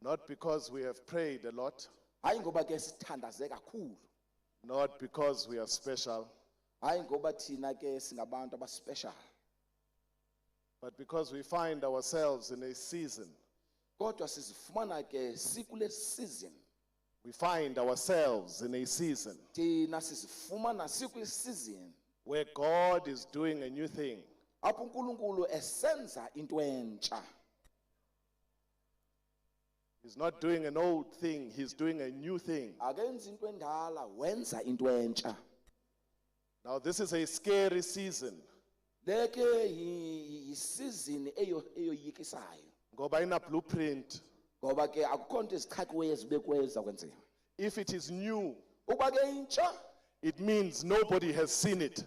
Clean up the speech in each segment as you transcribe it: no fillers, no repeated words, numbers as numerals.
Not because we have prayed a lot, Hayi ngoba ke sithandaze kakhulu. not because we are special, Hayi ngoba thina ke singabantu abaspecial. but because we find ourselves in a season. Kodwa sizifumana ke sikule season. We find ourselves in a season Thina sizifumana sikule season where God is doing a new thing. apho uNkulunkulu esenza into entsha. He's not doing an old thing, he's doing a new thing. Akenzi into endala, wenza into entsha. Now this is a scary season. Leke yi-season eyoyikisayo. Ngoba ina blueprint. Ngoba ke akukho nto ezichakiweyo ezibekiweyo ezakwenziwa. If it is new, Uba ke intsha, it means nobody has seen it.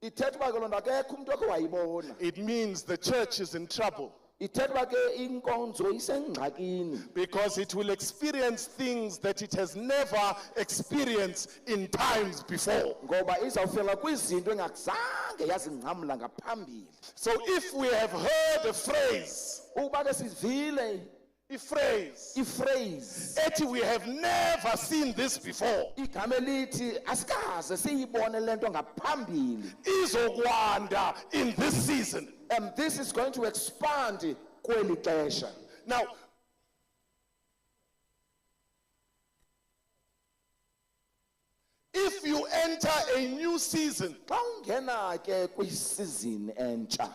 ithetha uba ke loo nto akekho umuntu okhe wayibona. It means the church is in trouble Ithetha uba ke inkonzo isengxakini. because it will experience things that it has never experienced in times before. Ngoba izawufika kwizinto engakuzange yazingcamla ngaphambili. So if we have heard a phrase, Uba ke sivile ifrase, iphrase, we have never seen this before, igama elithi asikaze siyibone lento ngaphambili. izokwanda in this season. And this is going to expand kweli xesha. Now, if you enter a new season, Xa ungena ke kwisizini entsha,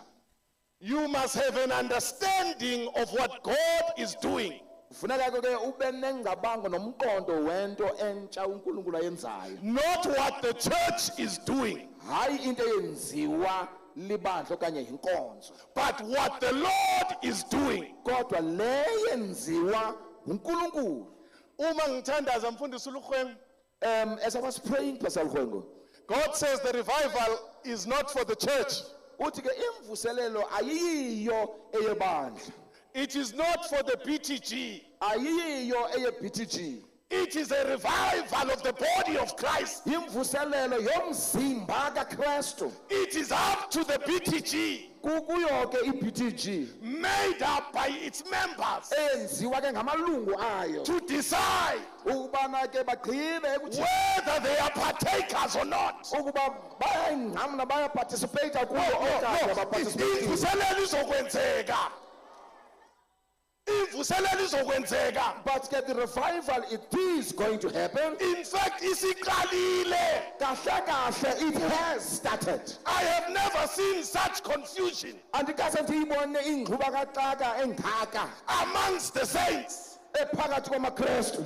you must have an understanding of what God is doing. kufuneka ke ube nengabango nomqondo wento entsha uNkulunkulu ayenzayo. Not what the church is doing, Hayi into eyenziwa libandla okanye inkonzo, but what the Lord is doing. kodwa le yenziwa uNkulunkulu. Uma ngithandaza mfundisi uLukhweng, As I was praying, Pastor Lwengo, God says the revival is not for the church. uthi ke imvuselelo ayiyo eyebandla, It is not for the BTG. ayiyo eye-BTG. It is a revival of the body of Christ. Imvuselelo yomzimba kaKristu. It is up to the BTG, Kuyo ke i-BTG made up by its members, eyenziwa ke ngamalungu ayo to decide ukubana ke bagqibe ukuthi whether they are partakers or not. ukuba bayayingcamla bayaparticipate kuyo okanye abaparticipate. Imvuselelo izokwenzeka. Imvuselelo izokwenzeka. But get the revival, it is going to happen. In fact, isiqalile. Kahle kahle, it has started. I have never seen such confusion Andikaze ndiyibone ingxubakaxaka engaka amongst the saints, ephakathi kwamakrestu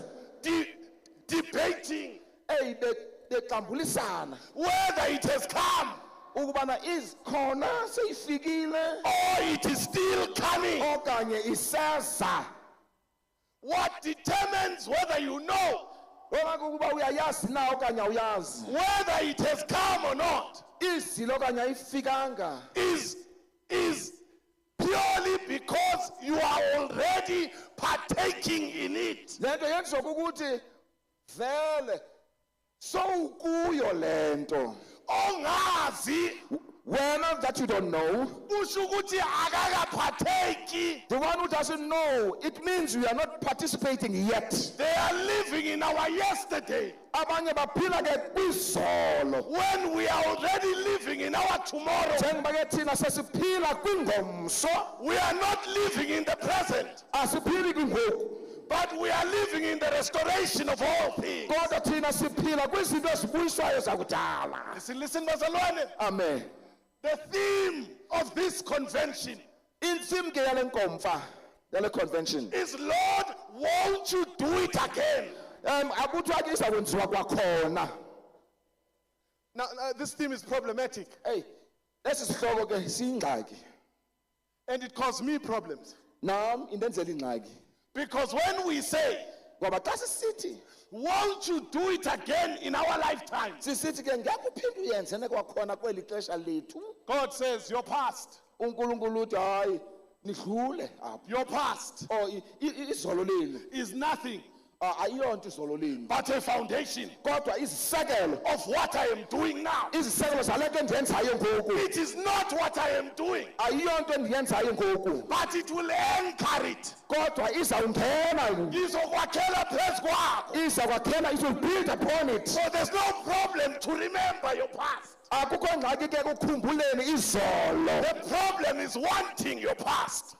debating bexambulisana whether it has come ukubana izikhona seyifikile or it is still coming. okanye iseza. What determines whether you know Wonke ukuba uyayazi na okanye awuyazi, whether it has come or not izilo okanye ayifikanga, is purely because you are already partaking in it. lento yenziwa ukuthi vele sowukuyo lento Ongazi wena that you don't know. kusho ukuthi akakaphatheki. The one who doesn't know, it means we are not participating yet. They are living in our yesterday Abanye baphila ke kwizolo, when we are already living in our tomorrow. njengoba ke thina sesiphila kwingomso, We are not living in the present, asiphili kwingoku, but we are living in the restoration of all things. kodwa thina siphila kwizinto ezibuyiswayo zakudala. Listen, bazalwane. Amen. The theme of this convention Insim ke yale nkomfa, yale convention, is, Lord, won't you do it again? akuthiwa ke izakwenziwa kwakhona. Now, this theme is problematic, Hey, esi sihloko ke siyingxaki. and it caused me problems. Nam indenzela ingxaki. Because when we say, Ngoba xa sisithi, won't you do it again in our lifetime? sisithi ke ngeke uphinde uyenze nekwakhona kweli xesha lethu. God says, your past, uNkulunkulu uthi hayi nidlule apha. your past Oh izolo leli is nothing ayiyonto izololini but a foundation kodwa izisekelo of what I am doing now. izisekelo zale nto endiyenzayo ngoku It is not what I am doing, ayiyonto endiyenzayo ngoku but it will anchor it. kodwa izawungena Izokwakhela phezu kwakho. iza kwakhela it will build upon it So there's no problem to remember your past. akukho ngxaki ke kukhumbuleni izolo The problem is wanting your past.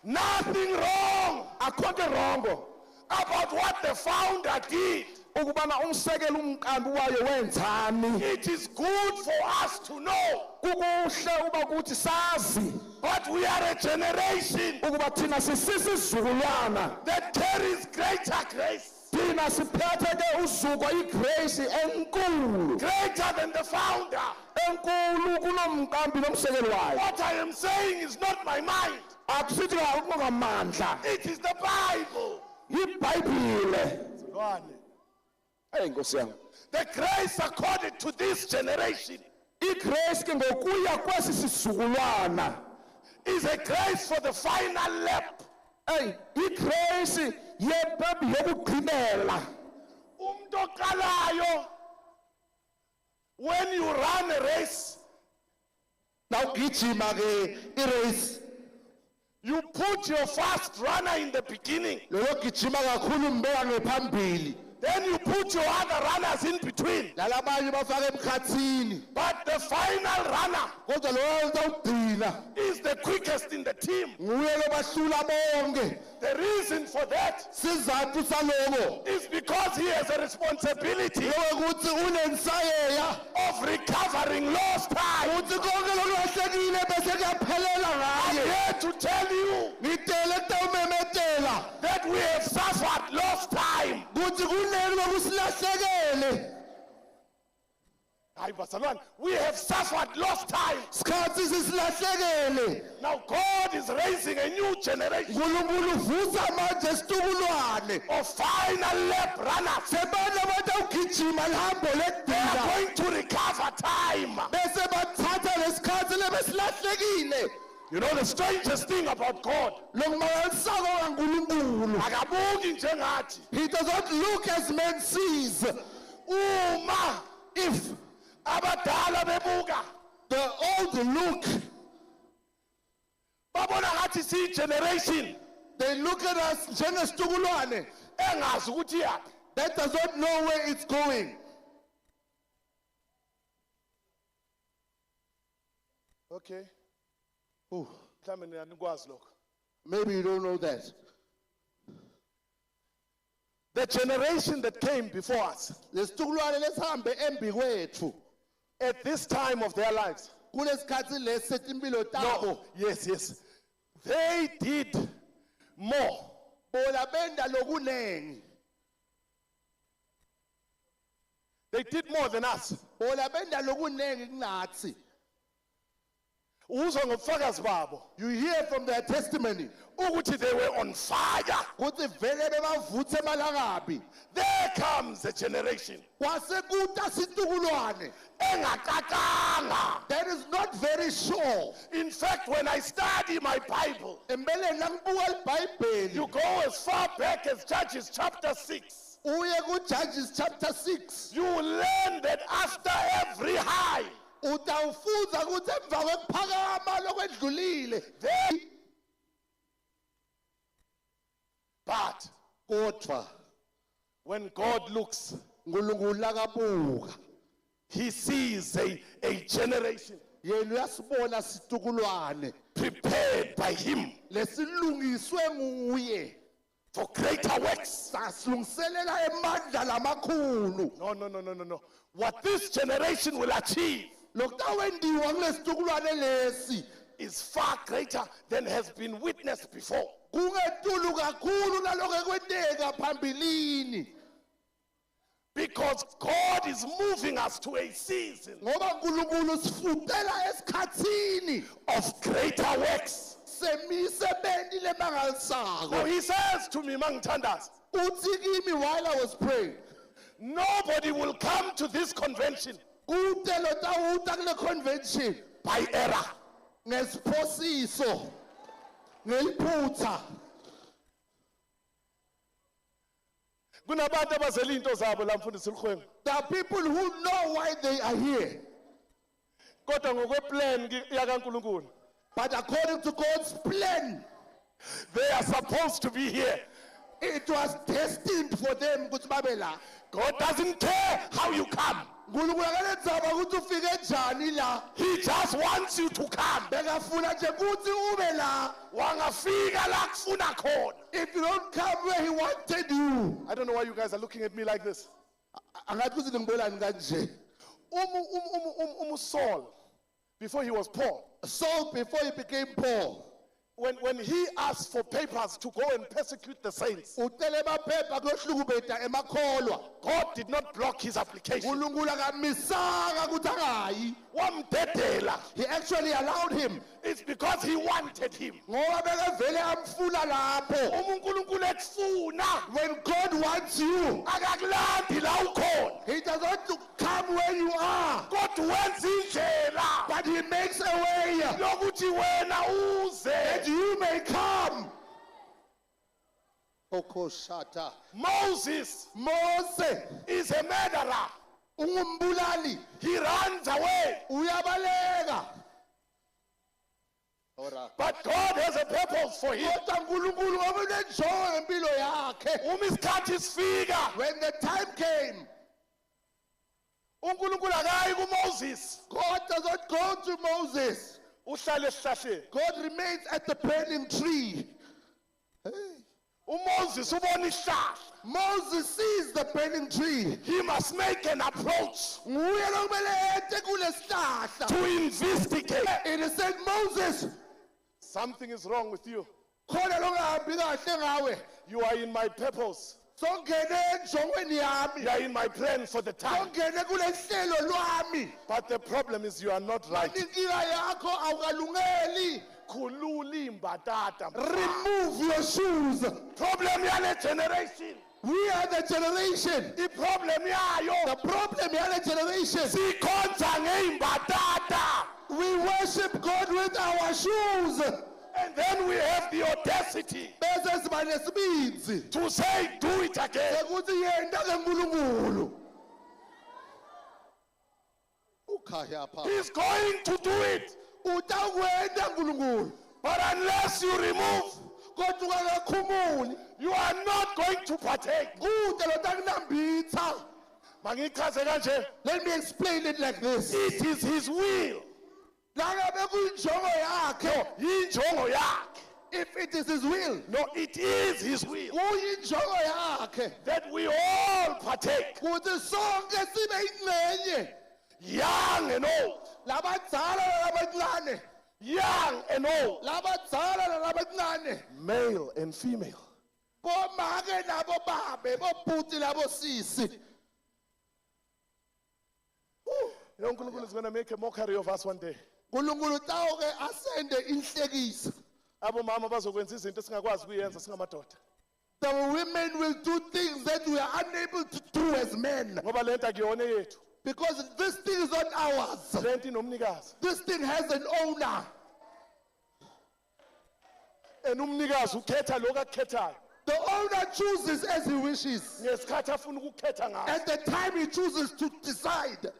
Nothing wrong akho nto rongo about what the founder did. ukubana umsekelo umqambi wayo wenzani It is good for us to know, kukuhle uba kuthi sazi but we are a generation ukuba thina sisisizukulwana that carries greater grace, thina siphethe ke uzuko igrace enkulu greater than the founder. enkulu kunomqambi nomsekelo wayo What I am saying is not my mind. akusithi ngamandla It is the Bible. ibhayibhile hey nkosi yami The grace accorded to this generation igrace ke ngokuya kwesi sizukulwana is a grace for the final lap. hey igrace yebhebhi yokugqibela Umuntu oqalayo, when you run a race, nawugijima ke irace you put your first runner in the beginning, lologijima kakhulu mbeka ngephambili then you put your other runners in between. lalabanye bafaka emkhathini But the final runner kodwa lo uzawugcina is the quickest in the team. nguye lobahlula bonke The reason for that sizathu saloko is because he has a responsibility lokuthi unensayeya of recovering lost time. uthi konke lokulahlekile bese kuyaphelela I'm ngaye here to tell you ngitele kutawumemetela that we have suffered lost time. kuthi kuneni lokusilahlekele Hayi bazalwane, we have suffered lost time. sikhathi sisilahlekele Now God is raising a new generation nkulunkulu uvusa manje isitukulwane of final lap runners. sebana batawugijima lihambo They are lekudina going to recover time. bese bathatha lesikhathi lebesilahlekile You know the strangest thing about God, lokumangalisako kankulunkulu akabuki njengathi. he does not look as man sees Uma if abadala bebuka, the old look babona ngathi si generation they look at us njengesitukulwane engazi ukuthi yaphi. that does not know where it's going Okay. Mhlawumbe nina nikwazi lokho. maybe you don't know that The generation that came before us lesitukulwane lesihambe embi kwethu at this time of their lives. kulesikhathi lesi setimpilo tabo No, yes. They did more. bona benda lokunengi They did more than us. bona benda lokunengi kunathi Uzwa ngobufakazi babo you hear from their testimony ukuthi they were on fire. kuthi vele bebavuthe malangabi There comes a generation kwasekuta situkulwane engaqaqanga. that is not very sure In fact, when I study my Bible, empeleni nangibuka libhayibheli you go as far back as Judges chapter 6. uye kuJudges chapter 6 You will learn that after every high, utawufunza ukuthi emva kwekuphakama lokwedlulile but kodwa when God looks, uNkulunkulu akabuka he sees a generation yena uyasibona situkulwane prepared by him lesilungiswe nguye for greater works. sasilungiselela emandla lamakhulu No. What this generation will achieve lokutawendiwa kulesitukulwane lesi is far greater than has been witnessed before. kungetulu kakhulu nalokho ekwenteka phambilini Because God is moving us to a season ngoba uNkulunkulu sifutela esikhathini of greater works. semisebenti Now lemangalisako he says to me, Mangtandas, uthi kimi while I was praying nobody will come to this convention kute lotawuta kule convention by error. ngesiphosiso ngeliphutha. Kunabantu abazela into zabo la mfundisi Lukhweng. There are people who know why they are here, Kodwa ngokweplan yakaNkulunkulu, but according to God's plan, they are supposed to be here. it was destined for them ukuthi babe la. God doesn't care how you come. uNkulunkulu akanendzaba ukuthi ufike njani la. He just wants you to come. Bekafuna nje ukuthi ube la. Wangafika la kufuna khona. If you don't come where he wanted you. I don't know why you guys are looking at me like this. Angathi kuthi ngibonani kanje. Saul, before he was Paul, Saul, before he became Paul, when he asked for papers to go and persecute the saints, ucela emaphepha kuyohlukubeza emakholwa. God did not block his application. uNkulunkulu akamisanga ukuthi angayi. Wamdedela. He actually allowed him. It's because he wanted him. Ngoba bekavele amfuna lapho. uNkulunkulu ekufuna When God wants you, akakulandi la ukhona. he does not come where you are, Kodwa wenza indlela but he makes a way yokuthi wena uze. that you may come. Okoshata. Moses Mose is a murderer. ungumbulali, He runs away. uyabaleka. But God has a purpose for him. Kodwa uNkulunkulu obenenjongo ngempilo yakhe. Isikhathi sifika. When the time came, uNkulunkulu akayi kuMoses. God does not go to Moses. Uhlale esihlahleni. God remains at the burning tree. uMoses ubona isihlahla. Moses sees the burning tree. He must make an approach Nguye lo kumele ete kule sihlahla. to investigate. It is said, Moses, Something is wrong with you. khona lo ngahambi kahle ngawe. You are in my purpose. Songene enjongweni You yami. are in my plan for the time. Songene kule hlelo lwami. But the problem is you are not right. Inkinga yakho awukalungeli. Khulula imbatata. Remove your shoes. Problem yale generation. We are the generation. The problem yayo. The problem yale generation. Sikhonza ngeimbatata. We worship God with our shoes. And then we have the audacity Bese siba nesibindi. to say, do it again. Ukuthi yenda keNkulunkulu. Ukhaya pha. He's going to do it. Utawenda uNkulunkulu. But unless you remove, Kodwa ungakhumuli. you are not going to partake. Kude lo takunambitha. Mangichaze kanje. Let me explain it like this. It is his will. La ngabe kuyinjongo yakhe. Yinjongo yakhe. If it is his will. No, it is his will Kuyinjongo yakhe. that we all partake, Kuthi sonke sibe ingcenye. young and old, Labadzala labancane. young and old, Labadzala labancane. male and female. Bomake nabo babe, bobhuti labo sisi. You know, uNkulunkulu is going to make a mockery of us one day. uNkulunkulu tawuke asende inhlekisa. Abomama bazokwenza izinto esingakwazi ukuyenza singamadoda. The women will do things that we are unable to do as men. Ngoba lento akuyona yethu. Because this thing is not ours. Lento inomnikazi. This thing has an owner. And umnikazi ukhetha lokho akukhethayo. The owner chooses as he wishes. Ngesikhathi afuna ukukhetha ngaso. At the time he chooses to decide.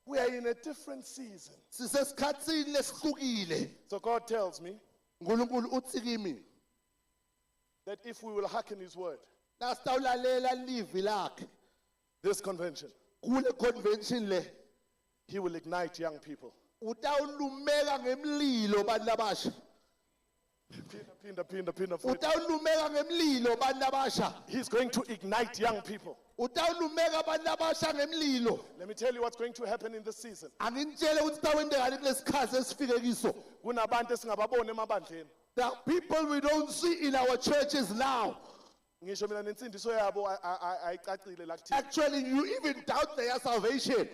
We are in a different season. Sisesikhatsini lesihlukile. So God tells me uNkulunkulu uthi kimi, that if we will hearken his word, nasitawulalela livi lakhe this convention, kule convention le, he will ignite young people. utawulumeka ngemlilo bantu labasha. Pinda. Utawulumeka ngemlilo bantu labasha. He's going to ignite young people. Utawulumeka bantu labasha ngemlilo. Let me tell you what's going to happen in this season. Angintshele ukuthi tawendekani kulesikhathi esifike kiso. Kunabantu esingababona emabandleni. There are people we don't see in our churches now. Ngisho mina nensindiso yabo ayicacile la kuthina. Actually, you even doubt their salvation.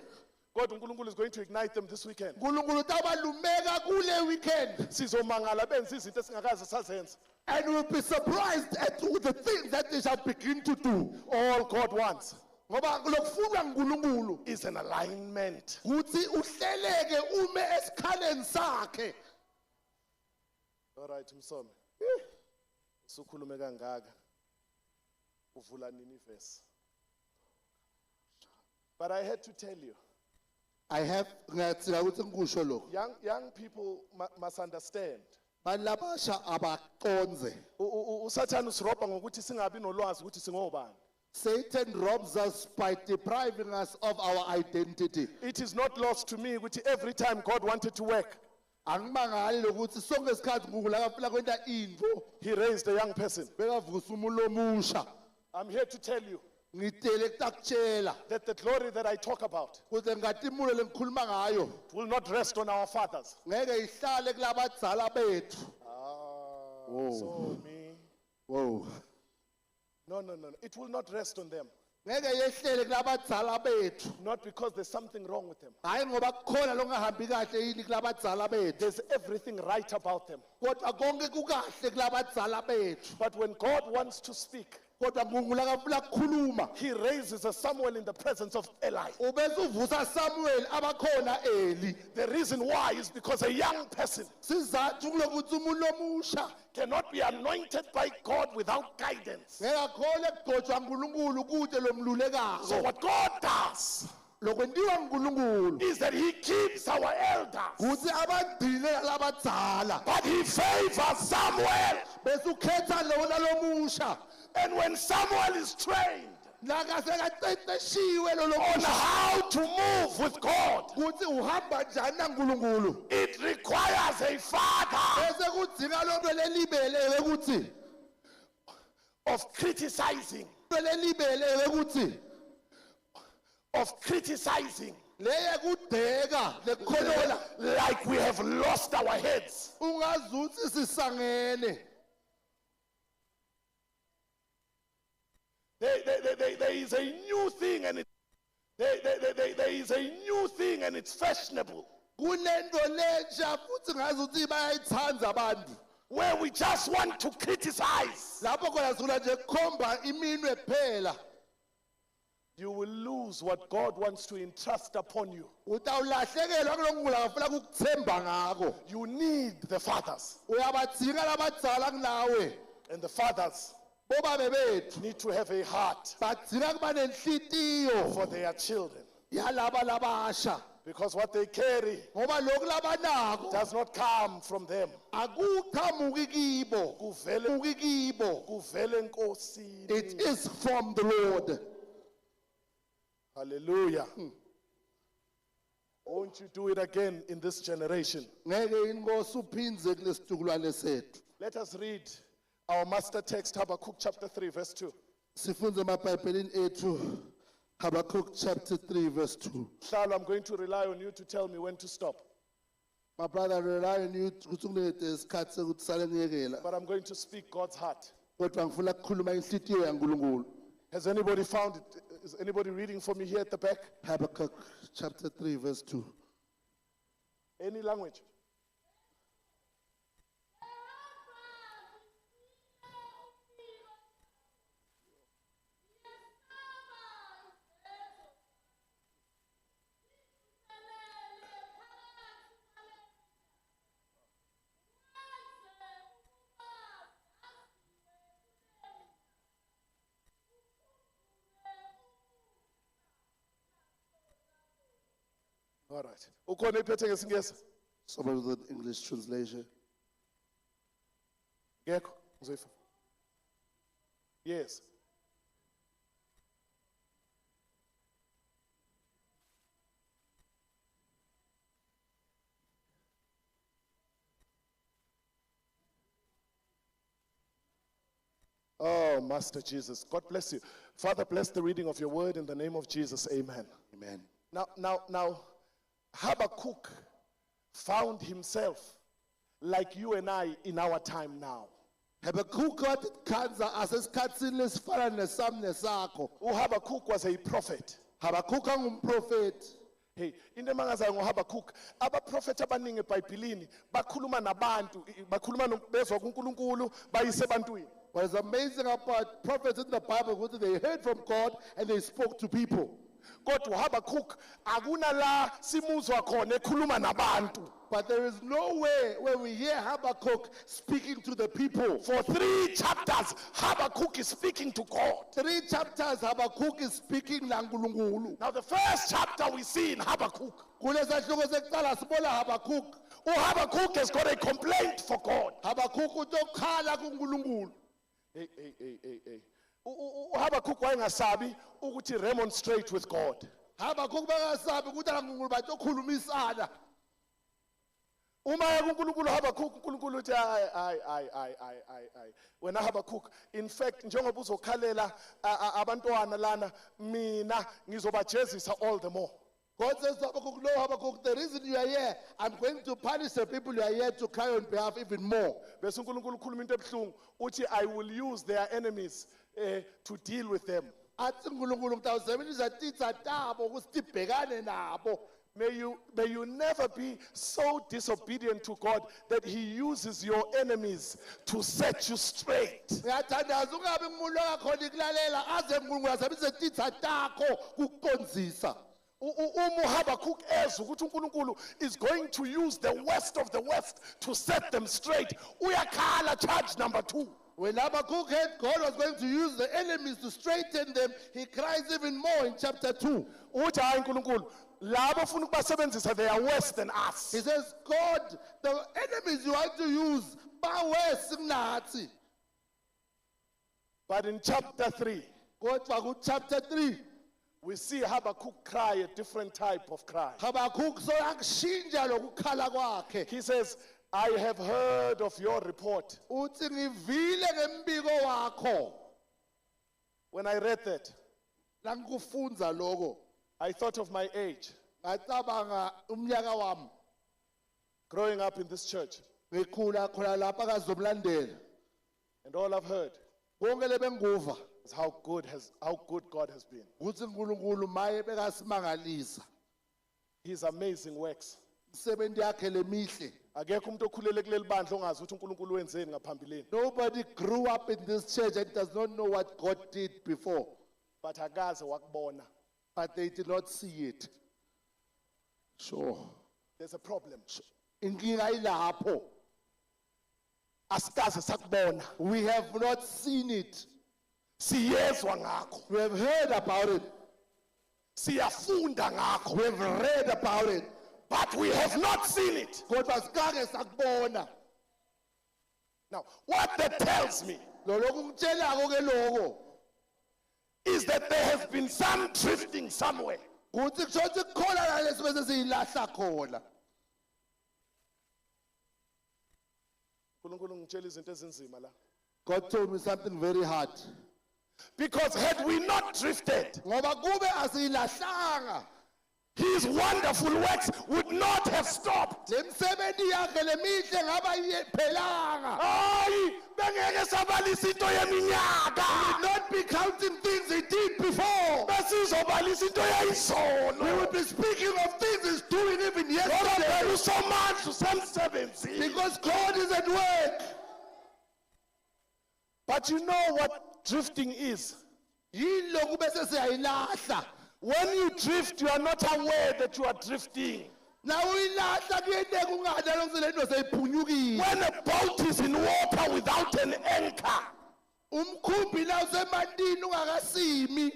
God uNkulunkulu is going to ignite them this weekend. uNkulunkulu utabalumeka kule weekend. Sizomangala benza izinto esingakaze sazenza. And we'll be surprised at the things that they shall begin to do. All God wants ngoba lokufundwa nguNkulunkulu is an alignment. ukuthi uhleleke ume esikhaleni sakhe. All right, Msomi. Sukhulume kangaka. Uvula nini verse. But I had to tell you, I have ngathi ukuthi ngikusho lokho. young people must understand. Balabasha abaqonze. Usathana usirobha ngokuthi singabi nolwazi ukuthi singobani. Satan robs us by depriving us of our identity. It is not lost to me ukuthi every time God wanted to work, Angimangali lokuthi sonke isikhathi uNkulunkulu akafuna kwenta into he raised a young person. bekavusa umulo omusha. I'm here to tell you Ngitele kutakutshela that the glory that I talk about ukuthi ngathi imulo lengikhuluma ngayo will not rest on our fathers. ngeke ihlale kulabadzala bethu. So me. Wow. No. It will not rest on them. Ngeke yehlele kulabadzala bethu. Not because there's something wrong with them. Hayi ngoba kukhona longahambi kahle yini kulabadzala bethu. There's everything right about them. Kodwa konke kukahle kulabadzala bethu. But when God wants to speak, Kodwa uNkulunkulu akafuna ukukhuluma. he raises a Samuel in the presence of Eli. Ubese uvusa Samuel abakhona Eli. The reason why is because a young person Sizathu kulokuthi umuntu omusha cannot be anointed by God without guidance. ngeke akhole kugcotshwa uNkulunkulu kude lo So mlulekayo. what God does Lokwenziwa uNkulunkulu is that he keeps our elders, kuthi abagcine labadzala. but he favors Samuel. Bese ukhetha lona lomusha. And when Samuel is trained Nakasekaqeqeshiwe lo on lomusha how to move with God, kuthi uhamba njani naNkulunkulu. it requires a father Bese kudinga lo nto lelibelewe ukuthi of criticizing, lelibelewe ukuthi leye kudeka lekukhonola like we have lost our heads. ungazuthi sisangene. There is a new thing, and there is a new thing, and it's fashionable, Kunento lensha futhi ngazuthi bayayithanda abantu. where we just want to criticize. Lapho khona sifuna nje kukhomba iminwe kuphela. You will lose what God wants to entrust upon you. Utawulahlekelwa kuloNkulunkulu akafuna kukuthemba ngako. You need the fathers, Uyabadinga labadzala kunawe. and the fathers Bobabe bethu need to have a heart badinga kuba nenhlitiyo for their children, yalaba labasha. because what they carry Ngoba lokhu labanako does not come from them. akuqhamuki kibo. Kuvele Kibo. enkosini. It is from the Lord. Hallelujah. Won't you do it again in this generation? Ngeke inkosi uphindze kulesizukulwane sethu. Let us read our master text, Habakkuk chapter 3, verse 2. Sifunze emabhayibhelini ethu Habakkuk chapter 3 verse 2. Shalo, I'm going to rely on you to tell me when to stop. My brother, rely on you ukuthi ungilethe isikhathi sokuthi sale ngiyekela. But I'm going to speak God's heart. Kodwa ngifuna ukukhuluma inhlitiyo yaNkulunkulu. Has anybody found it? Is anybody reading for me here at the back? Habakkuk chapter 3 verse 2. Any language? All right. Ukhona iphethe ngesingesi? Somebody with an English translation. Ngekho, Mzaifa. Yes. Oh, Master Jesus, God bless you. Father, bless the reading of your word in the name of Jesus. Amen. Amen. Now, Habakkuk found himself like you and I in our time now. Habakkuk wathi khanza asesikhatsini lesifana nesami nesakho. Habakkuk was a prophet. Habakkuk angumprofeti. Hey, into emangazayo ngoHabakkuk, abaprofeti abaningi eBhayibhelini bakhuluma nabantu, bakhuluma bezwa kuNkulunkulu bayise ebantwini. What is amazing about prophets in the Bible was that they heard from God and they spoke to people. Kodwa uHabakuk akuna la simuzwa khona ekhuluma nabantu. But there is no way where we hear Habakkuk speaking to the people. For 3 chapters, Habakkuk is speaking to God. 3 chapters Habakkuk is speaking laNkulunkulu. Now the first chapter we see in Habakkuk, Kulesahluko sekuqala sibona Habakkuk. Habakkuk has got a complaint for God. Habakkuk utokhala kuNkulunkulu. Hey. uHabakkuk wayengasabi ukuthi remonstrate with God. Habakkuk bangasabi ukuthi laNkulunkulu batokhulumisana. Uma kuNkulunkulu uHabakkuk uNkulunkulu uthi hayi wena Habakkuk, in fact njengoba uzokhalela abantwana lana mina ngizobajezisa all the more. God says to Habakkuk, no, Habakkuk, the reason you are here, I'm going to punish the people you are here to cry on behalf even more. Bese uNkulunkulu ukhuluma into ebuhlungu uthi I will use their enemies to deal with them. Athi uNkulunkulu ngitawusebenzisa titsa tabo ukuthi tibhekane nabo. May you never be so disobedient to God that He uses your enemies to set you straight. Ngiyathandaza ungabe umuntu akakhona ikulalela aze uNkulunkulu asebenzise titsa takho kukuqonzisa. Habakkuk ezwe ukuthi uNkulunkulu is going to use the worst of the West to set them straight. Uyakhala, charge number 2. When Habakkuk heard God was going to use the enemies to straighten them, he cries even more in chapter 2. Uthi hayi uNkulunkulu, labo ufuna ukubasebenzisa, they are worse than us. He says, God, the enemies you want to use, ba worse kunathi. But in chapter 3, Kodwa ku chapter 3, we see Habakkuk cry a different type of cry. Habakkuk so akushintsha lokukhala kwakhe. He says, I have heard of your report. Uthi ngivile ngembiko wakho. When I read that, Langikufunza lokho. I thought of my age, Ngacabanga umnyaka wami. growing up in this church, Ngikhula khona lapha kazomlandela. and all I've heard Konke lebenguva is how good God has been. ukuthi uNkulunkulu maye bekasimangalisa. His amazing works. Imisebenzi yakhe lemihle. Akekho umuntu okhulele kuleli bandla ongazi ukuthi uNkulunkulu wenzeni ngaphambilini. Nobody grew up in this church and does not know what God did before. But akaze wakubona. But they did not see it. Sure. There's a problem. Inkinga ilapho. Asikaze sakubona. We have not seen it. Siyezwa ngakho. We have heard about it. Siyafunda ngakho. We have read about it. But we have not seen it. Kodwa sikake sakubona. Now, what that tells me Lokho ngitshelako ke lokho is that there has been some drifting somewhere. ukuthi kusho ukuthi kukhona la lesi bese siyilahla khona. uNkulunkulu ngitshela izinto ezinzima la. God told me something very hard. Because had we not drifted, Ngoba kube asilahlanga. His wonderful works would not have stopped. Lemsebenzi yakhe lemihle ngaba iphelanga. Hayi, bengeke sabalisa into yeminyaka. We would not be counting things he did before. Besizobalisa into yayizono. We would be speaking of things he's doing even yesterday. Ngoba usomandla usemsebenzini. Because God is at work. But you know what drifting is? Yilo kube sesiyayilahla. When you drift, you are not aware that you are drifting. Na uyilahla kuyenteka ungada lokuse lento seyiphunyukile. When a boat is in water without an anchor, Umkhumbi la usemandini ungakasimi.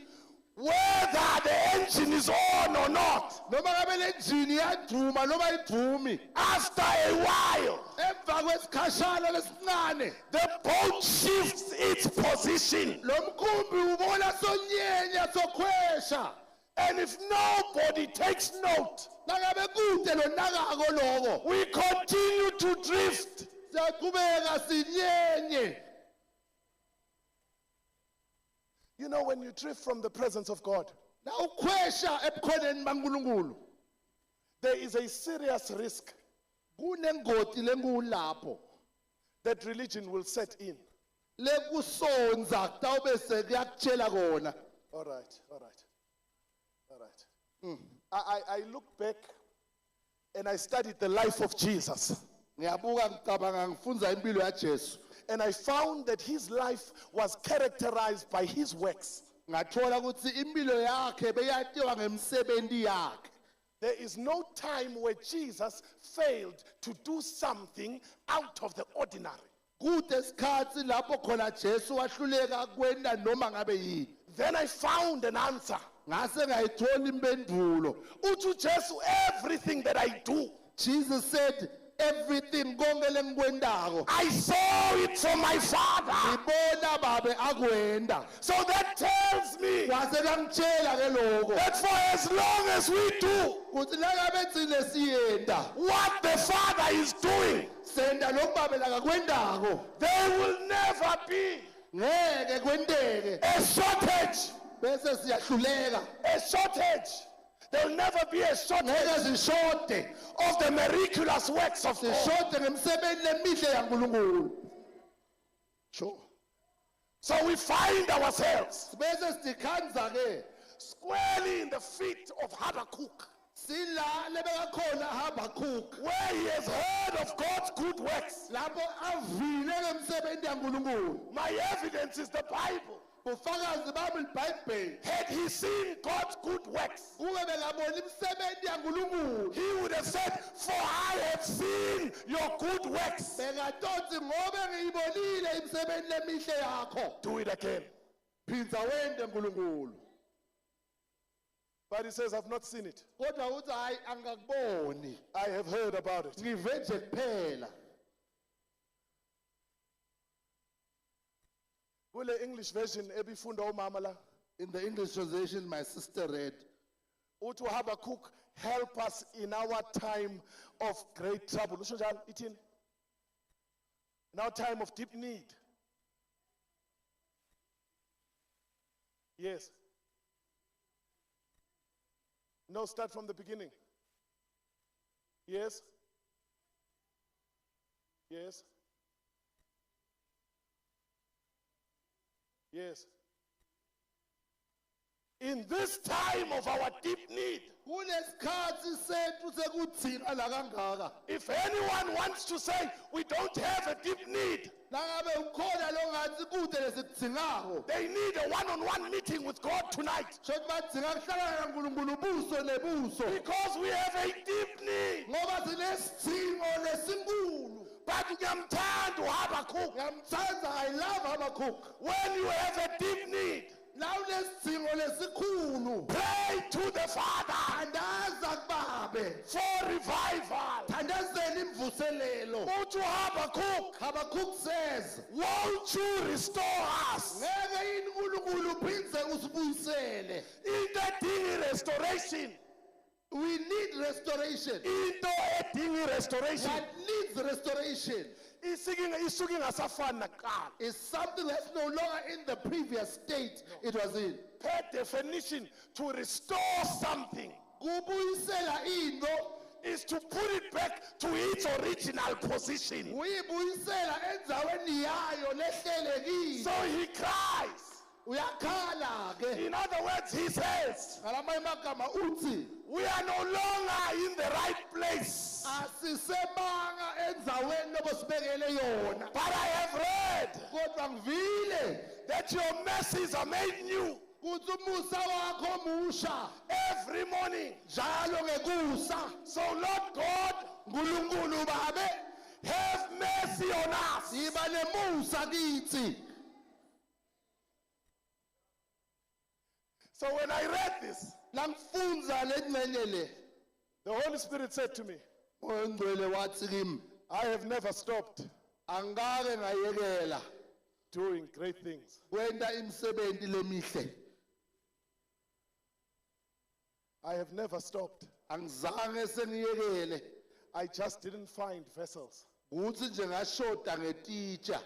whether the engine is on or not, Noma ngabe le engine iyaduma noma ayidumi. after a while, Emva kwesikhashana lesincane, the boat shifts its position. lo mkhumbi ubona sonyenya sokhwesha. And if nobody takes note, Nangabe kude lo nakako lokho. we continue to drift. Siyaqhubeka sinyenye. You know, when you drift from the presence of God, Na ukhwesha ebukhoneni baNkulunkulu. there is a serious risk Kunengoti lengulapho. that religion will set in. Lekusonza kutawube sekuyakutshela kona. All right. I look back and I studied the life of Jesus. Ngiyabuka ngicabanga ngifunza impilo yaJesu. and I found that his life was characterized by his works. ngathola ukuthi impilo yakhe beyatiwa ngemsebenzi yakhe. There is no time where Jesus failed to do something out of the ordinary. Kude isikhathi lapho khona Jesu wahluleka kwenda noma ngabe yini. Then I found an answer. Ngase ngayithola impendulo. Uthi Jesu, everything that I do, Jesus said, everything konke lengikwendako I saw it from my Father. ngibona babe akwenda. So that tells me Kwase kangitshela ke lokho that for as long as we do ukuthi langabe thina siyenda what the Father is doing, senda lokhu babe lakakwendako there will never be ngeke kwenteke a shortage. bese siyahluleka A shortage. There will never be a shortage ngeke zishode of the miraculous works of God. sishode ngemsebenzi lemihle yaNkulunkulu. Sure. So we find ourselves Bese sitikhanza ke squarely in the feet of Habakkuk, sila lebekakhona Habakkuk where he has heard of God's good works. lapho avile ngemsebenzi yaNkulunkulu. My evidence is the Bible. Bufakazi bami iBhayibheli. Had he seen God's good works, Ube bengabona imisebenzi yaNkulunkulu. he would have said, for I have seen your good works. Bengatotsi ngobe ngiyibonile imisebenzi lemihle yakho. Do it again. Phinza wende Nkulunkulu. But he says, I've not seen it. Kodwa uthi hayi angakuboni. I have heard about it. Ngive nje kuphela. Kule English version ebifunda umama la, In the English translation my sister read, uthi Habakkuk, help us in our time of great trouble. Usho njalo ithini? In our time of deep need. Yes. No, start from the beginning. Yes. Yes. Yes. In this time of our deep need, kulesikhathi sethu sekuthina la kangaka. if anyone wants to say we don't have a deep need, Langabe ukhona lo ngathi kude lesikudingako. they need a one-on-one meeting with God tonight. Shothi badinga kuhlangana naNkulunkulu buso nebuso. Because we have a deep need. Ngoba sinesidingo lesinkulu. But ngiyamthanda uHabakkuk. Ngiyamthanda, I love Habakkuk. When you have a deep need, La unesidingo lesikhulu. pray to the Father Thandaza kuBabe. for revival. Thandazela imvuselelo. Uthi uHabakkuk, Habakkuk says, won't you restore us? ngeke yini uNkulunkulu uphindze usibuyisele. Into edinga restoration. We need restoration. Into edinga restoration. What needs restoration Isuke ingasafani nakuqala. is something that's no longer in the previous state it was in. Per definition, to restore something Kubuyisela into is to put it back to its original position. uyibuyisela endaweni yayo lehlelekile. So he cries. Uyakhala ke. In other words, he says, Ngalamanye amagama uthi we are no longer in the right place. asisemanga endaweni obosibekele yona. But I have read Kodwa ngivile that your mercies are made new kuthi umusa wakho musha every morning. njalo ngekusa. So Lord God, Nkulunkulu babe have mercy on us. yiba nemusa kithi. So when I read this, Langfunza lengcenye le. the Holy Spirit said to me, Ongcwele wathi kimi, I have never stopped angake ngayekela doing great things. kwenda imisebenzi lemihle. I have never stopped. Angizange sengiyekele. I just didn't find vessels. Uthi nje ngashoda ngetitsha.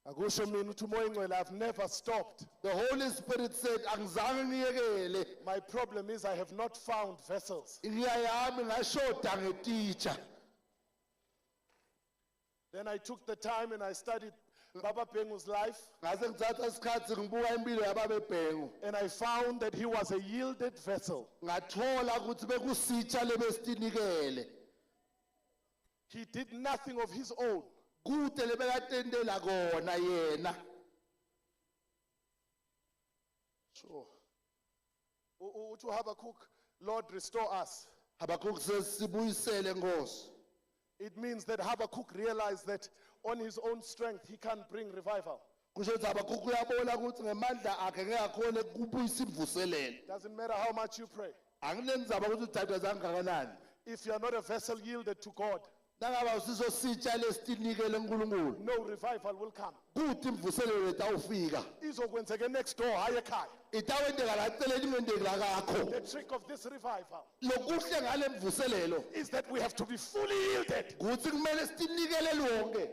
Akusho mina uthi umoya ingcwele, I've never stopped. The Holy Spirit said, angizange ngiyekele. My problem is I have not found vessels. Iniya yami ngashoda ngetitsha. Then I took the time and I studied Baba Bhengu's life, Ngase ngithatha isikhathi ngibuka impilo yaBaba Bhengu. and I found that he was a yielded vessel. Ngathola ukuthi bekusitsha lebesitinikele. He did nothing of his own. kude lebekatendela kona yena. Sure. Uthi Habakkuk, Lord, restore us. Habakkuk says sibuyisele Nkosi. It means that Habakkuk realized that on his own strength he can't bring revival. Kusho ukuthi Habakkuk uyabona ukuthi ngemandla akhe ngeke akhone ukubuyisa imvuselelo. Doesn't matter how much you pray. Anginenzaba ukuthi uthathwa zangakanani. If you are not a vessel yielded to God, Nangaba usizo sitsha lesinikele uNkulunkulu. no revival will come. Kuthi imvuselelo letawufika. Izokwenzeka next door high ekhaya. Itawendeka la eceleni ingenzeki la kakho. The trick of this revival Lokuhle ngale mvuselelo is that we have to be fully yielded. ukuthi kumele sinikele lonke.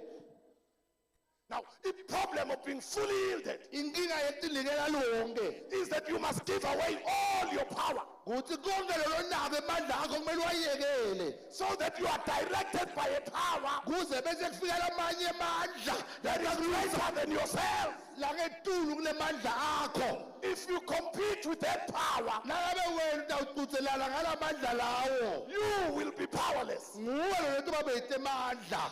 Now, the problem of being fully yielded Inkinga yetinikela lonke is that you must give away all your power ukuthi konke lelo nabo emandla akho kumele wayekele so that you are directed by a power kuze bese kufikela amanye amandla that is greater than yourself. langetulu kulemandla akho. If you compete with that power, Nangabe wena utawucucelana ngalamandla lawo you will be powerless. nguwe lo lethu babethe amandla.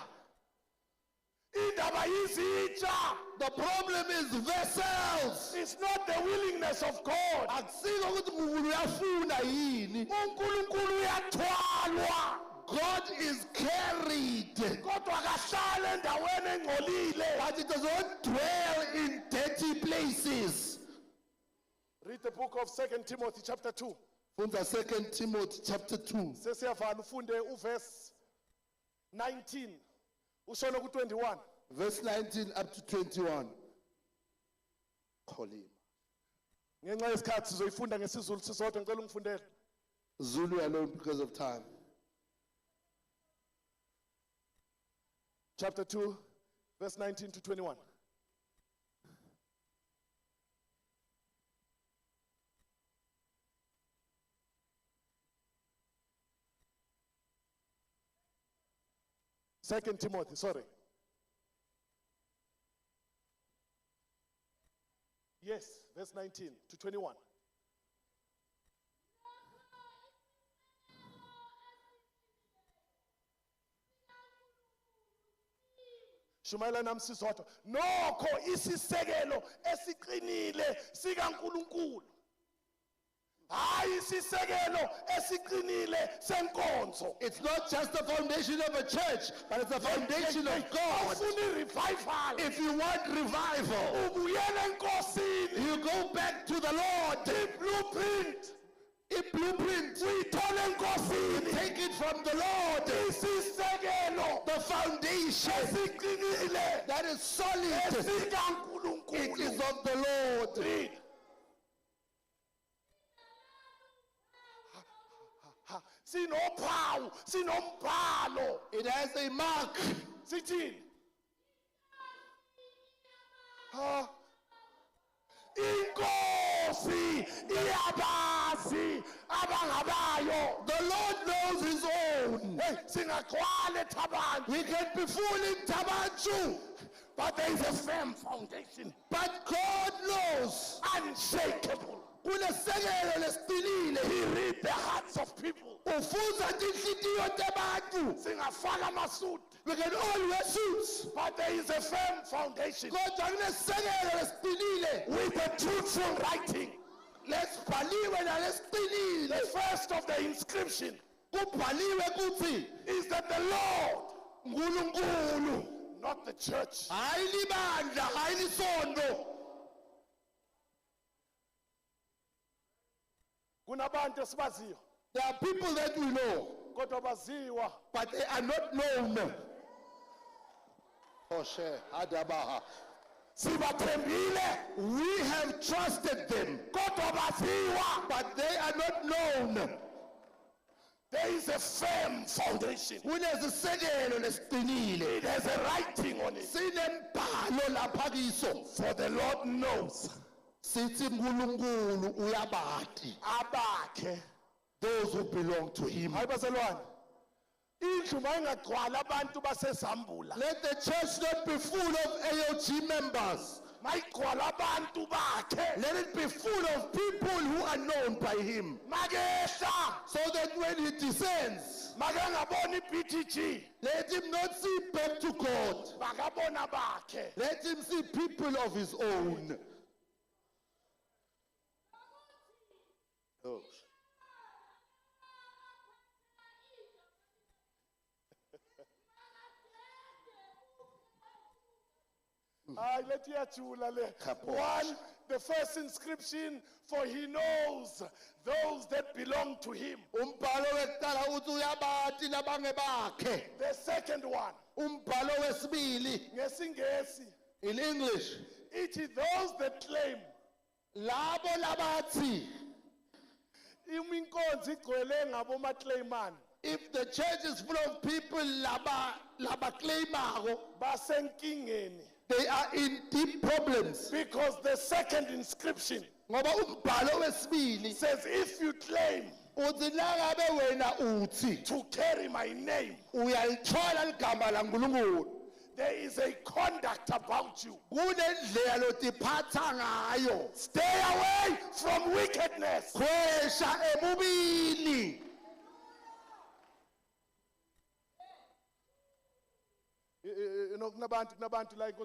Indaba yizitsha. The problem is vessels. It's not the willingness of God. Akusiko ukuthi uNkulunkulu uyafuna yini. uNkulunkulu uyathwalwa. God is carried, Kodwa akahlali endaweni engcolile. but it does not dwell in dirty places. Read the book of 2 Timothy chapter 2. Funda 2 Timothy chapter 2. Sesiyavala ufunde uverse 19 ushona ku21. Verse 19 up to 21. Call him. Ngenxa yesikhathi sizoyifunda ngesizulu sisodwa ngicela ungifundele. Zulu alone because of time. Chapter 2 verse 19 to 21. Second Timothy, sorry. Yes, verse 19 to 21. Shumayela nami sisodwa. Nokho isisekelo esiqinile sikaNkulunkulu. Hayi isisekelo esiqinile senkonzo. It's not just the foundation of a church, but it's the foundation of God. Awufuni revival. If you want revival, Ubuyele enkosini. you go back to the Lord. Blueprint. A blueprint. Uyithole enkosini. Take it from the Lord. Isisekelo The foundation esiqinile that is solid. It is esikaNkulunkulu. of the Lord. Read. Sinophawu, sinombhalo. It has a mark. Sithini? Ha? Inkosi iyabazi abangabayo. The Lord knows his own. Hey, singagcwala eThabani. We can be full in Tabanchu, But there is a firm foundation, but God knows. unshakable. Kunesekelo lesiqinile. He read the hearts of people. Ufunza tinhliziyo tabantu. Singafaka amasudi, We can all wear suits. but there is a firm foundation Kodwa kunesekelo lesiqinile. with a truthful writing. Lesibhaliwe nalesiqinile. The first of the inscription Kubhaliwe kuthi is that the Lord, uNkulunkulu, not the church, hayi libandla, hayi lisonto. kunabantu esibaziyo There are people that we know, kodwa baziwa but they are not known. Oh, share. Adabaha. sibathembile We have trusted them, kodwa baziwa. but they are not known. There is a firm foundation. Kunesisekelo lesiqinile. It has a writing on it. Sinembhalo lapha kiso. For the Lord knows Sithi uNkulunkulu uyabadi. abakhe. Those who belong to him. Hayi baselwane. Indlu mayingagcwala abantu basezambula. Let the church not be full of AOG members. Mayigcwala abantu bakhe. Let it be full of people who are known by him. Makehla So that when he descends, makangaboni BTG, Let him not see back to God. makabona bakhe. Let him see people of his own. Oh. Hayi lethi iyajula le. Kaposh. One, the first inscription, for he knows those that belong to him. Umbhalo wekuqala uthi uyabathi labangebakhe. The second one, Umbhalo wesibili ngesingesi, in English, ithi those that claim. labo labathi, Iminkonzo igcwele ngabomaclaimani. if the church is full of people labaclaimako, Basenkingeni. they are in deep problems. Because the second inscription Ngoba umbhalo wesibili says, if you claim uthi nangabe wena uthi to carry my name, uyalithola ligama laNkulunkulu, there is a conduct about you. kunendlela lotiphatha ngayo. Stay away from wickedness. Khwesha ebubini. You know, kunabantu like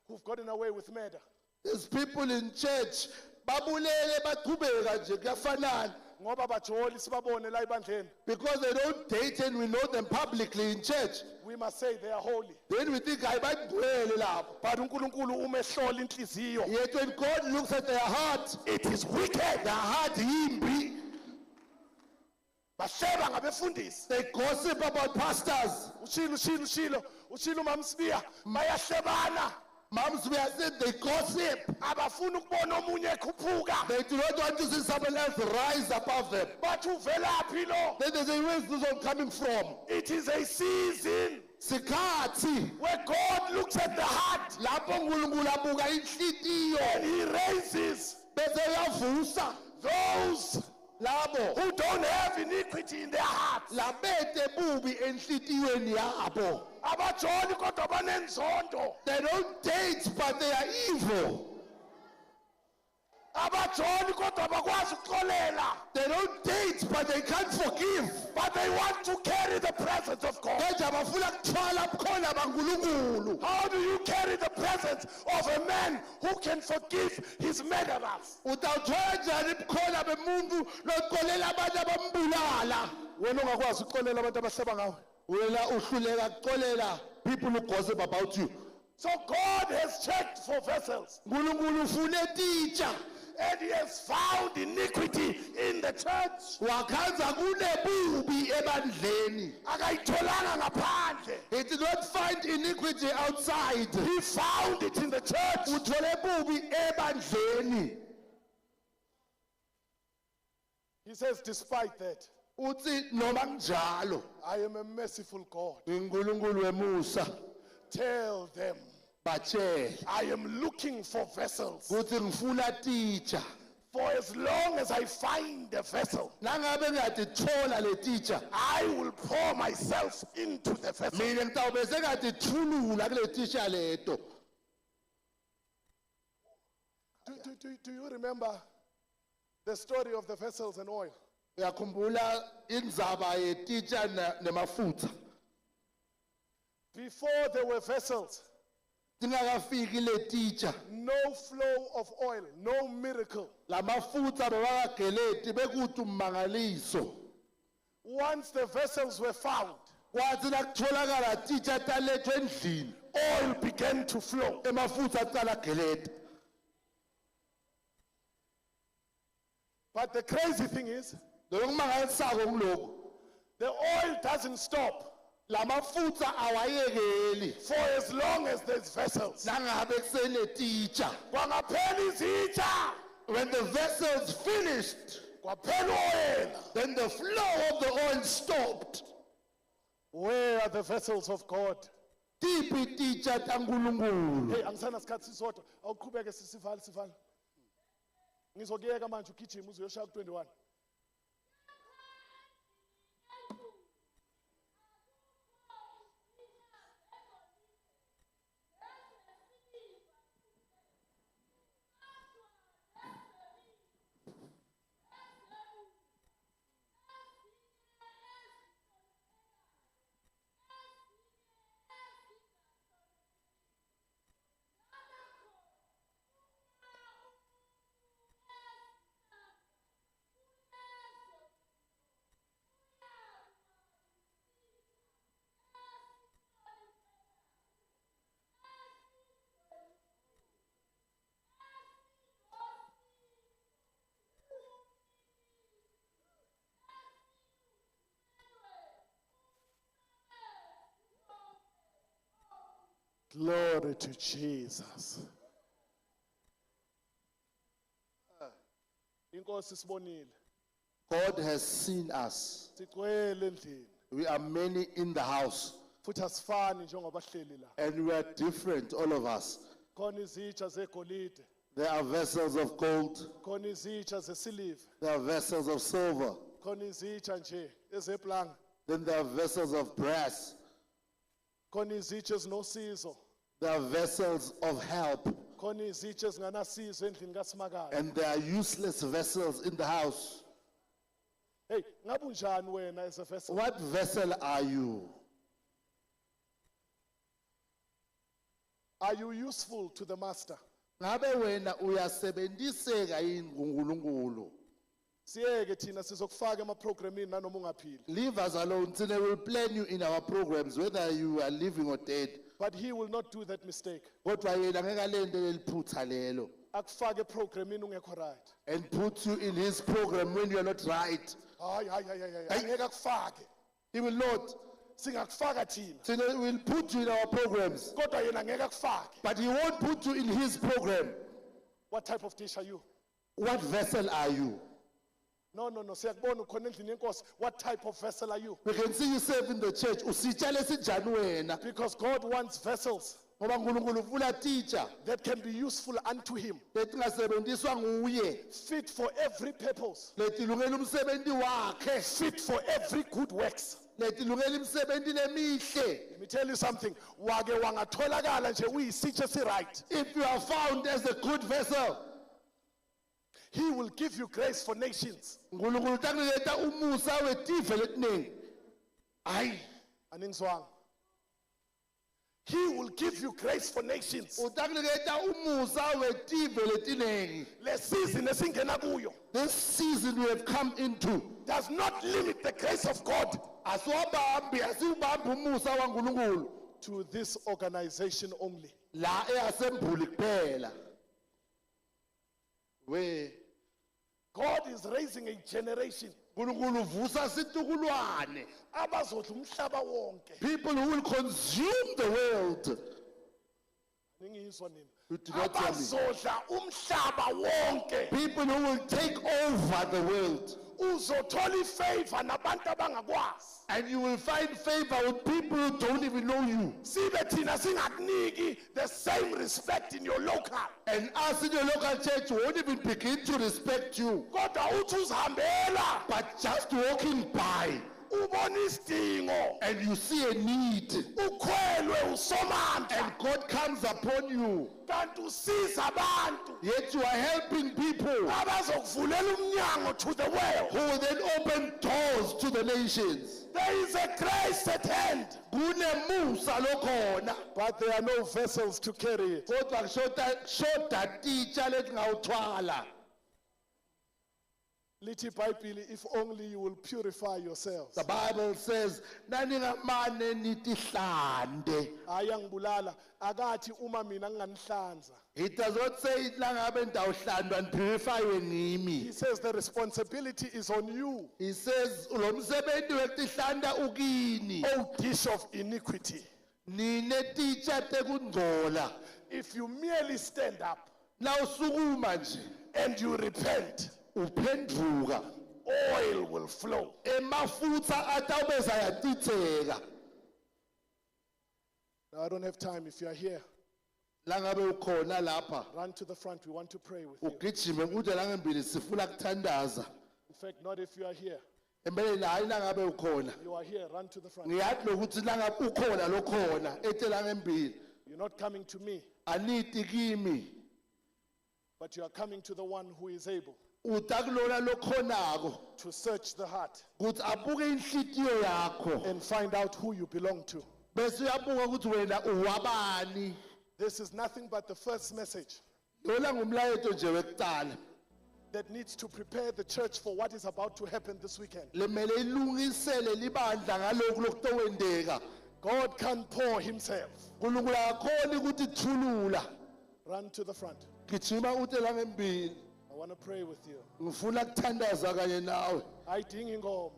who've gotten away with murder. There's people in church babulele baqhubeka nje kuyafanana Ngoba bajoli sibabone la ibandleni. because they don't date and we know them publicly in church. We must say they are holy. Then we think hayi bangcwele lapho. But uNkulunkulu uma ehlola inhliziyo, Yet when God looks at their heart, it is wicked. their heart yimbi. Bahleba ngabefundisi. They gossip about pastors. Ushilo mamsibiya bayahlebana. Moms, we are saying they gossip. Abafuna ukubona omunye ekhuphuka. They do not want to see someone else rise above them. But uvelaphi lo? Then they say, where is this one coming from? It is a season Sikhathi where God looks at the heart lapho uNkulunkulu abuka inhlitiyo and he raises bese uyavusa those labo who don't have iniquity in their hearts. labete bubi enhlitiyweni yabo. Abajoli kodwa banenzondo. They don't date but they are evil. Abajoli kodwa bakwazi ukuxolela. They don't date but they can't forgive. But they want to carry the presence of God. Kodwa bafuna kuthwala bukhona baNkulunkulu. How do you carry the presence of a man who can forgive his murderers? Utawuthwala njani bukhona bemuntu loxolela abantu abambulala? Wena ungakwazi ukuxolela abantu abahleba ngawe. Wena uhluleka kuxolela people who gossip about you. So God has checked for vessels uNkulunkulu ufune teacher. and he has found iniquity in the church. Wakhanza kunebubi ebandleni. Akayitholanga ngaphandle. He did not find iniquity outside. He found it in the church. Uthole bubi ebandleni. He says, despite that, Uthi noma kunjalo, I am a merciful God. uNkulunkulu wemusa Tell them, batshele I am looking for vessels. ukuthi ngifuna teacher. For as long as I find a vessel, Nangabe ngadithola le teacher, I will pour myself into the vessel. mina ngitawube sengadithulula kule teacher leto. Do you remember the story of the vessels and oil? Uyakhumbula indzaba ye teacher nemafutha. Before there were vessels, Tingakafiki le teacher, no flow of oil, no miracle. lamafutha bebakageleti bekuthi ummangaliso. Once the vessels were found, Kwathi nakutholakala teacher talethwe endlini, oil began to flow. emafutha aqala geleti. But the crazy thing is, Lokumangalisako kuloko, the oil doesn't stop lamafutha awayekeli for as long as there's vessels. nangabe kusene teacher. Kwangaphela izitsha, When the vessel's finished, kwaphela oil. then the flow of the oil stopped. Where are the vessels of God? Tiphi teacher taNkulunkulu? Hey, angisana sikhathi sisodwa. Awuqhubeke sivale. Ngizokuyeka manje ugijima uzoyoshaya ku-21. Glory to Jesus. Inkosi sibonile. God has seen us. Sigcwele endlini. We are many in the house, Futhi asifani njengoba sihleli la. and we are different, all of us. Khona izitsha zegolide, There are vessels of gold, khona izitsha zesiliva, there are vessels of silver, khona izitsha nje ezeplanga, then there are vessels of brass, khona izitsha ezinosizo, there are vessels of help, khona izitsha ezinganasizo endlini kaSimakade. and there are useless vessels in the house. Hey, ngabe unjani wena as a vessel? What vessel are you? Are you useful to the master? Ngabe wena uyasebenziseka yini nguNkulunkulu? Siyeke thina sizokufaka emaprogramini nanoma ungaphili. Leave us alone. Today we'll plan you in our programs, whether you are living or dead. But he will not do that mistake. Kodwa yena ngeke alende leliphutha lelo, Akufake eprogramini ungekho right. and put you in his program when you are not right. Hayi angeke akufake. He will not. Singakufaka thina. Today we'll put you in our programs, Kodwa yena angeke akufake. but he won't put you in his program. What type of dish are you? What vessel are you? No. Siyakubona ukhona endlini yenkosi. What type of vessel are you? We can see you serving the church. Usitshale sinjani wena? Because God wants vessels Ngoba uNkulunkulu ufuna teacher that can be useful unto him, letingasebenziswa nguye, fit for every purpose, letilungela umsebenzi wakhe, fit for every good works. letilungela imsebenzi lemihle. Let me tell you something. Wake wangatholakala nje uyisitsha right. If you are found as a good vessel, He will give you grace for nations. uNkulunkulu utakuniketa umusa wetive letiningi. Hayi, Aningizwanga. He will give you grace for nations. utakuniketa umusa wetive letiningi. Le season esingena kuyo This season we have come into, does not limit the grace of God asiwabambi umusa waNkulunkulu to this organization only. la eAssembly kuphela. We God is raising a generation uNkulunkulu uvusa situkulwane, abazodla umhlaba wonke. people who will consume the world. Ningizwa nini? You do not tell me. Abazodla umhlaba wonke. People who will take over the world. Uzothola ifavor nabantu abangakwazi. And you will find favor with people who don't even know you. Sibe thina singakuniki the same respect in your local. And us in your local church won't even begin to respect you. Kodwa uthi uzihambela But just walking by ubona isidingo and you see a need, ukhwelwe usomandla and God comes upon you, kanti usiza abantu yet you are helping people abazokuvulela umnyango to the world. who will then open doors to the nations. There is a grace at hand, Kunemusa lokhona, but there are no vessels to carry it. kodwa shoda teacher letingawuthwala. Lithi iBhayibheli, if only you will purify yourselves. The Bible says, naningamane nitihlande. Hayi angibulala, akathi uma mina nginganihlanza. It does not say nangabe ndawuhlandwa nipurifiwe ngimi. He says the responsibility is on you, He says lo msebenzi wekuhlanda ukini. O dish of iniquity. Nine teacher tekungcola. If you merely stand up Na usukuma nje and you repent, uphenduka, oil will flow. emafutha atawubeza yatitheka. Now, I don't have time. If you are here, Langabe ukhona lapha, run to the front. We want to pray with you. ugijime kude langembili sifuna kuthandaza. In fact, not if you are here. Empeleni hayi langabe ukhona. You are here, run to the front. Ngiyathi lokuthi langabe ukhona lokhona ethe langembili. You're not coming to me, Aniti kimi. but you are coming to the one who is able Utakulona lokhonako to search the heart kuthi abuke inhlitiyo yakho and find out who you belong to. bese uyabuka ukuthi wena uwabani. This is nothing but the first message Lola ngumlayeto nje wekuqala that needs to prepare the church for what is about to happen this weekend. lemele ilungisele libandla ngalokhu lokutowendeka. God can pour himself. uNkulunkulu akakhoni ukuthi thulula. Run to the front. Gijima ute langembili. I want to pray with you. Ngifuna kuthandaza kanye nawe. Ayidingi ingoma.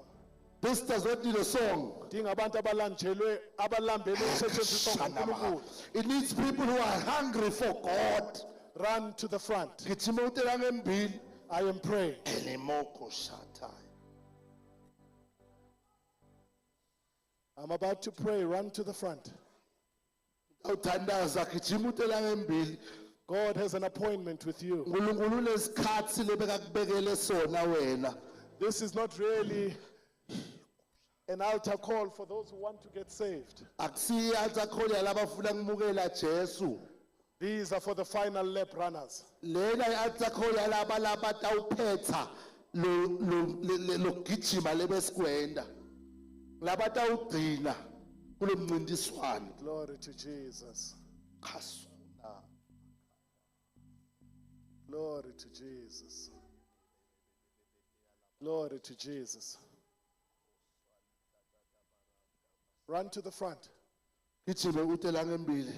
This does not need a song. dingabantu abalambele ukusetshenziswa nguNkulunkulu. It needs people who are hungry for God. Run to the front. Gijima utela ngembili. I am praying. Elemoko shatai. I'm about to pray. Run to the front. Awuthandaza gijima utela ngembili. God has an appointment with you. uNkulunkulu unesikhathi lebekakubekele sona wena. This is not really an altar call for those who want to get saved. Akusiyi altar call yalabo abafuna kumukela Jesu. These are for the final lap runners. Lena i-altar call yalabo abatawuphetha lo gijima lebesigwenda. Labatawugcina kulo mncintiswano. Glory to Jesus. Khasuna. Glory to Jesus. Glory to Jesus. Run to the front. Gijima utela ngembili.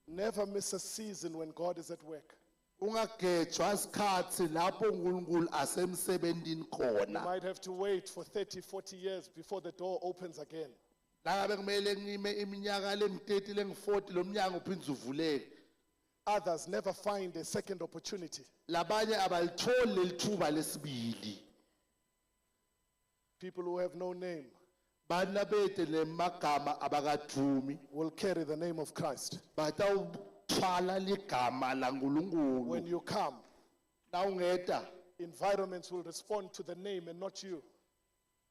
Never miss a season when God is at work. Ungagejwa isikhathi lapho uNkulunkulu asemsebenzini You khona. might have to wait for 30, 40 years before the door opens again. La ngabe kumele ngime iminyaka lemi-30 lengi-40 lo mnyango uphinde uvuleke. Others never find a second opportunity. Labanye abalitholi leli thuba lesibili. People who have no name Bana bethu lemagama abakadumi will carry the name of Christ. batawuthwala ligama laNkulunkulu. When you come, Nawungeda environments will respond to the name and not you.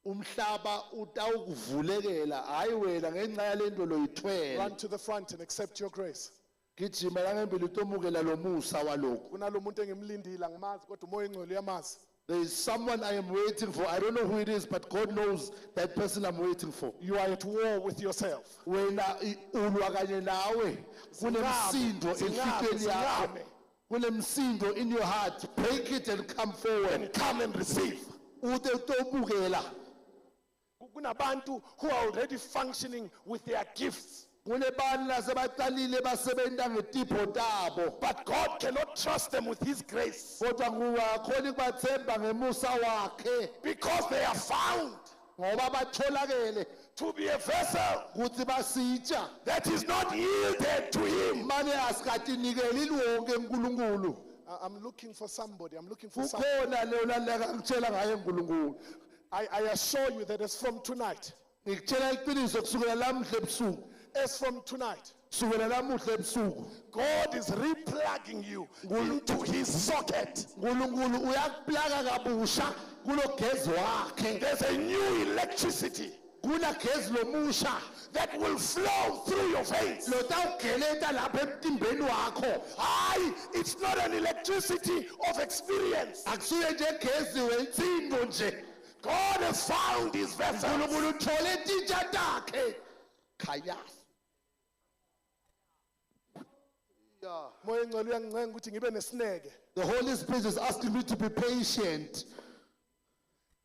umhlaba utawukuvulekela hayi wena ngenxa yalento loyithwele. Run to the front and accept your grace. Gijima la ngembili utomukela lo musa walokhu. Kunalo muntu engimlindile angimazi kodwa umoya engcwele uyamazi. There is someone I am waiting for. I don't know who it is, but God knows that person I'm waiting for. You are at war with yourself. Wena ulwa kanye nawe. Kunemsindo enhliziyweni yakho. Kunemsindo in your heart. Break it and come forward. And come and receive. Ute utobukela. Kunabantu who are already functioning with their gifts. Kunebani lasebaqalile basebenta ngetipho tabo. But God cannot trust them with His grace Kodwa nguwakhona ukubathemba ngemusa wakhe because they are found ngoba batholakele to be a vessel ukuthi basitsha. that is not yielded to Him. Manje asikatinikelela ilonke uNkulunkulu. I'm looking for somebody. I'm looking for somebody. Kukhona leyo laleka ngitshela ngaye uNkulunkulu. I assure you that as from tonight, Ngikutshela iqiniso kusukela lamuhla ebusuku. as from tonight, Kusukela lamuhla ebusuku. God is replugging you into His socket. uNkulunkulu uyakuplaka kabusha kulo gezi wakhe. There's a new electricity Kuna gezi lomusha that will flow through your veins. lotawugeleta lapha emtimbeni wakho. Aye, it's not an electricity of experience. Akusuye nje gezi wensindo nje. God has found His vessels. uNkulunkulu uthole titsha takhe. Khayas. Moya engcwele uyangicenga ukuthi ngibe nesineke. The Holy Spirit is asking me to be patient.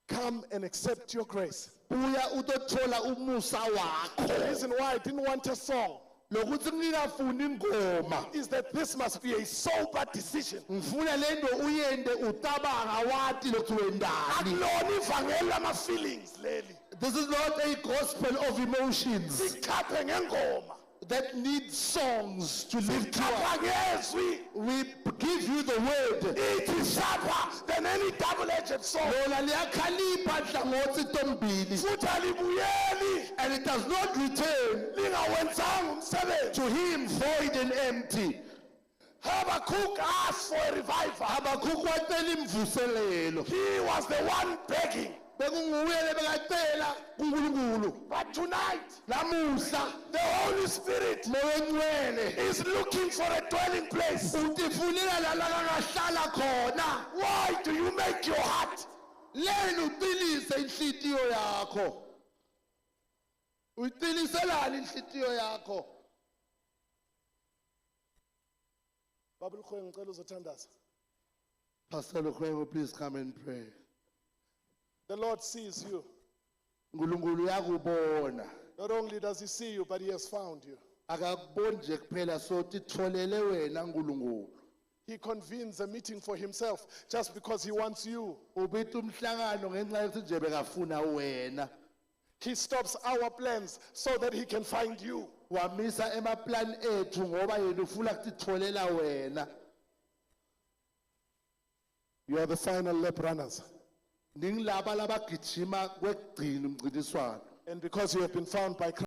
Come and accept your grace. Uya utothola umusa wakho. The reason why I didn't want a song Lokuthi ngingafuni ingoma. is that this must be a sober decision. Ngifuna lento uyende utabanga wathi lokhu wendani. Akulona ivangeli lama-feelings leli. This is not a gospel of emotions Sikhaphe ngengoma. that needs songs to lift you Sikhapha up. ngezwi. We give you the word. Ithi sharper than any double-edged sword. Lona liyakhalipha nhlangothi tombili. Futhi alibuyeli And it does not return lingawenzanga umsebenzi. to him void and empty. Habakkuk asked for a revival. Habakkuk wacela imvuselelo. He was the one begging. Bekunguye lebekacela kuNkulunkulu. But tonight, Lamuhla the Holy Spirit Moya Ngcwele is looking for a dwelling place. utifunela la langahlala khona. Why do you make your heart? Lena uqinise inhlitiyo yakho. Uyiqiniselani inhlitiyo yakho? Baba Lukhoyo ngicela uzothandaza. Pastor Lukhwengo, please come and pray. The Lord sees you. uNkulunkulu uyakubona. Not only does He see you, but He has found you. Akakuboni nje kuphela so titholele wena uNkulunkulu. He convenes a meeting for himself just because he wants you. ubita umhlangano ngenxa yokuthi nje bekafuna wena. He stops our plans so that he can find you. Wamisa emaplan ethu ngoba yena ufuna ukutitholela wena. You are the final lap runners. Ningilaba labagijima kwekugcina umncintiswano. And because you have been found by Christ,